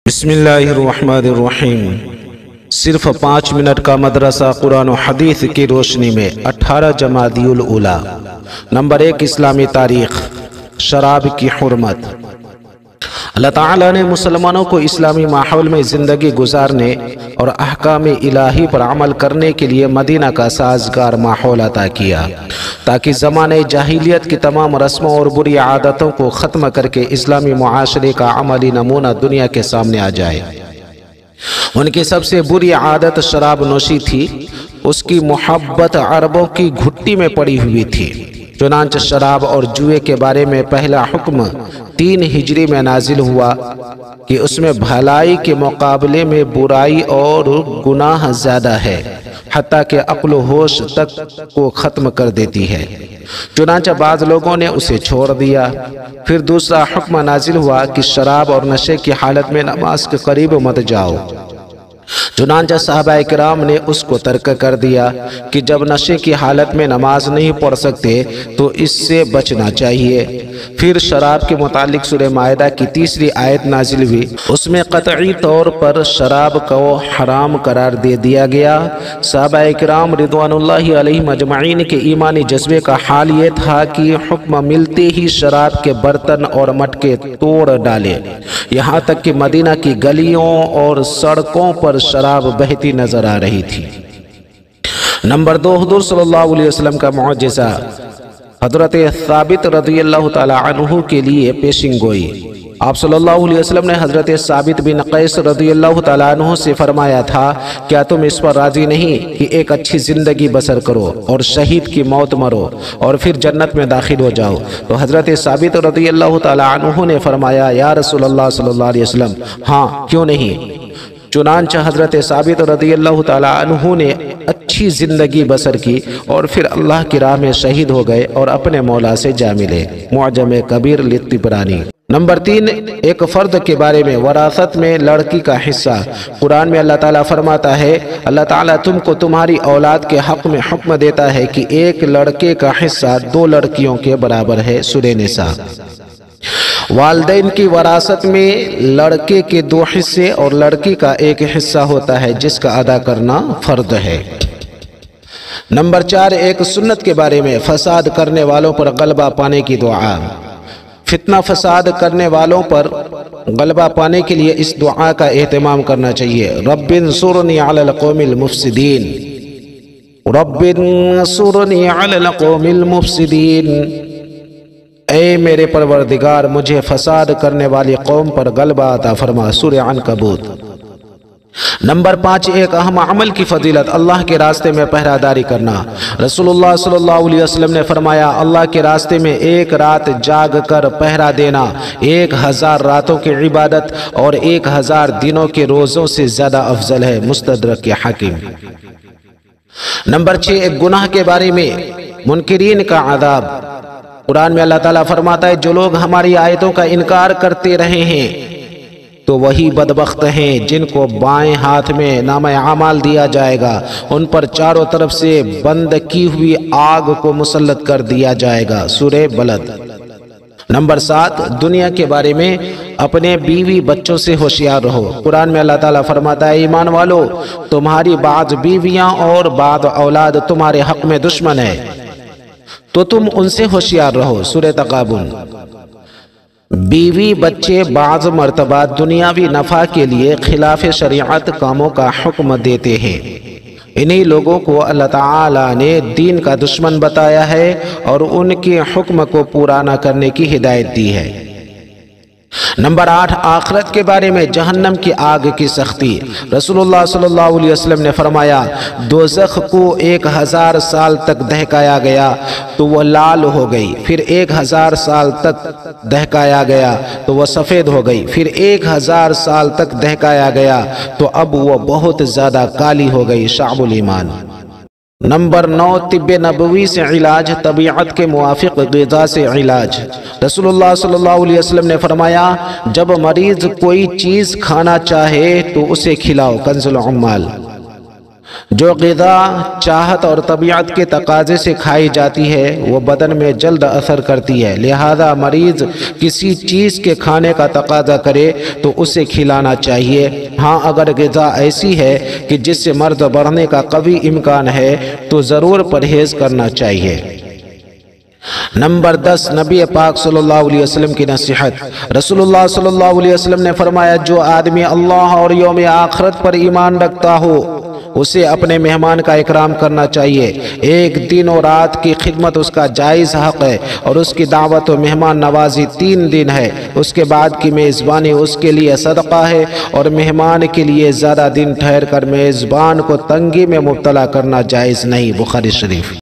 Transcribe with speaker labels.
Speaker 1: بسم اللہ الرحمن الرحیم۔ صرف 5 منٹ کا مدرسہ قرآن و حدیث کی روشنی میں 18 جمادی الاولی۔ نمبر 1، اسلامی تاریخ۔ شراب کی حرمت۔ اللہ تعالیٰ نے مسلمانوں کو اسلامی ماحول میں زندگی گزارنے اور احکام الہی پر عمل کرنے کے لیے مدینہ کا سازگار ماحول عطا کیا تاکہ زمانے جاہلیت کی تمام رسموں اور بری عادتوں کو ختم کر کے اسلامی معاشرے کا عملی نمونہ دنیا کے سامنے آ جائے۔ ان کی سب سے بری عادت شراب نوشی تھی۔ اس کی محبت عربوں کی گھٹی میں پڑی ہوئی تھی۔ چنانچہ شراب اور جوئے کے بارے میں پہلا حکم 3 ہجری میں نازل ہوا کہ اس میں بھلائی کے مقابلے میں برائی اور گناہ زیادہ ہے، حتیٰ کہ عقل و ہوش تک کو ختم کر دیتی ہے۔ چنانچہ بعض لوگوں نے اسے چھوڑ دیا۔ پھر دوسرا حکم نازل ہوا کہ شراب اور نشے کی حالت میں نماز کے قریب مت جاؤ۔ چنانچہ صحابہ کرام نے اس کو ترک کر دیا کہ جب نشے کی حالت میں نماز نہیں پڑھ سکتے تو اس سے بچنا چاہیے۔ پھر شراب کے متعلق سورہ مائدہ کی 3ری آیت نازل ہوئی۔ اس میں قطعی طور پر شراب کو حرام قرار دے دیا گیا۔ صحابہ کرام رضوان اللہ علیہم اجمعین کے ایمانی جذبے کا حال یہ تھا کہ حکم ملتے ہی شراب کے برتن اور مٹکے توڑ ڈالے، یہاں تک کہ مدینہ کی گلیوں اور سڑکوں پر شراب بہتی نظر آ رہی تھی۔ نمبر 2، حضور صلی اللہ علیہ وسلم کا معجزہ۔ حضرت ثابت رضی اللہ تعالی عنہ کے لیے پیشن گوئی۔ آپ صلی اللہ علیہ وسلم نے حضرت ثابت بن قیس رضی اللہ تعالیٰ عنہ سے فرمایا تھا، کیا تم اس پر راضی نہیں کہ ایک اچھی زندگی بسر کرو اور شہید کی موت مرو اور پھر جنت میں داخل ہو جاؤ؟ تو حضرت ثابت رضی اللہ تعالیٰ عنہ نے فرمایا، یا رسول اللہ صلی اللہ علیہ وسلم، ہاں کیوں نہیں؟ چنانچہ حضرت ثابت رضی اللہ تعالیٰ عنہ نے اچھی زندگی بسر کی اور پھر اللہ کی راہ میں شہید ہو گئے اور اپنے مولا سے جا ملے۔ معجم کبیر للطبرانی۔ نمبر 3، ایک فرد کے بارے میں وراثت میں لڑکی کا حصہ۔ قرآن میں اللہ تعالیٰ فرماتا ہے، اللہ تعالیٰ تم کو تمہاری اولاد کے حق میں حکم دیتا ہے کہ ایک لڑکے کا حصہ 2 لڑکیوں کے برابر ہے۔ سورہ نساء۔ والدین کی وراثت میں لڑکے کے 2 حصے اور لڑکی کا 1 حصہ ہوتا ہے، جس کا ادا کرنا فرض ہے۔ نمبر 4، ایک سنت کے بارے میں فساد کرنے والوں پر غلبہ پانے کی دعا۔ فتنہ فساد کرنے والوں پر غلبہ پانے کے لیے اس دعا کا اہتمام کرنا چاہیے۔ رب انصرنی علی القوم المفسدین، رب انصرنی علی القوم المفسدین۔ اے میرے پروردگار، مجھے فساد کرنے والی قوم پر غلبہ عطا فرما۔ سورہ عنکبوت۔ نمبر 5، ایک اہم عمل کی فضیلت، اللہ کے راستے میں پہرہ داری کرنا۔ رسول اللہ صلی اللہ علیہ وسلم نے فرمایا، اللہ کے راستے میں ایک رات جاگ کر پہرہ دینا 1000 راتوں کی عبادت اور 1000 دنوں کے روزوں سے زیادہ افضل ہے۔ مستدرک حاکم۔ نمبر 6، ایک گناہ کے بارے میں منکرین کا عذاب۔ قرآن میں اللہ تعالیٰ فرماتا ہے، جو لوگ ہماری آیتوں کا انکار کرتے رہے ہیں تو وہی بدبخت ہیں جن کو بائیں ہاتھ میں نامہ اعمال دیا جائے گا، ان پر چاروں طرف سے بند کی ہوئی آگ کو مسلط کر دیا جائے گا۔ سورہ بلد۔ نمبر 7، دنیا کے بارے میں اپنے بیوی بچوں سے ہوشیار رہو۔ قرآن میں اللہ تعالیٰ فرماتا ہے، ایمان والو، تمہاری بعض بیویاں اور بعض اولاد تمہارے حق میں دشمن ہے تو تم ان سے ہوشیار رہو۔ سورہ تغابن۔ بیوی بچے بعض مرتبہ دنیاوی نفع کے لیے خلاف شریعت کاموں کا حکم دیتے ہیں۔ انہی لوگوں کو اللہ تعالیٰ نے دین کا دشمن بتایا ہے اور ان کے حکم کو پورا نہ کرنے کی ہدایت دی ہے۔ نمبر 8، آخرت کے بارے میں جہنم کی آگ کی سختی۔ رسول اللہ صلی اللہ علیہ وسلم نے فرمایا، دوزخ کو 1000 سال تک دہکایا گیا تو وہ لال ہو گئی، پھر 1000 سال تک دہکایا گیا تو وہ سفید ہو گئی، پھر 1000 سال تک دہکایا گیا تو اب وہ بہت زیادہ کالی ہو گئی۔ شعب الایمان۔ نمبر 9، طب نبوی سے علاج، طبیعت کے موافق غذا سے علاج۔ رسول اللہ صلی اللہ علیہ وسلم نے فرمایا، جب مریض کوئی چیز کھانا چاہے تو اسے کھلاؤ۔ کنز العمال۔ جو غذا چاہت اور طبیعت کے تقاضے سے کھائی جاتی ہے وہ بدن میں جلد اثر کرتی ہے، لہذا مریض کسی چیز کے کھانے کا تقاضا کرے تو اسے کھلانا چاہیے۔ ہاں اگر غذا ایسی ہے کہ جس سے مرض بڑھنے کا قوی امکان ہے تو ضرور پرہیز کرنا چاہیے۔ نمبر 10، نبی پاک صلی اللہ علیہ وسلم کی نصیحت۔ رسول اللہ صلی اللہ علیہ وسلم نے فرمایا، جو آدمی اللہ اور یوم آخرت پر ایمان رکھتا ہو اسے اپنے مہمان کا اکرام کرنا چاہیے۔ ایک دن اور رات کی خدمت اس کا جائز حق ہے اور اس کی دعوت و مہمان نوازی 3 دن ہے۔ اس کے بعد کی میزبانی اس کے لیے صدقہ ہے، اور مہمان کے لیے زیادہ دن ٹھہر کر میزبان کو تنگی میں مبتلا کرنا جائز نہیں۔ بخاری شریف۔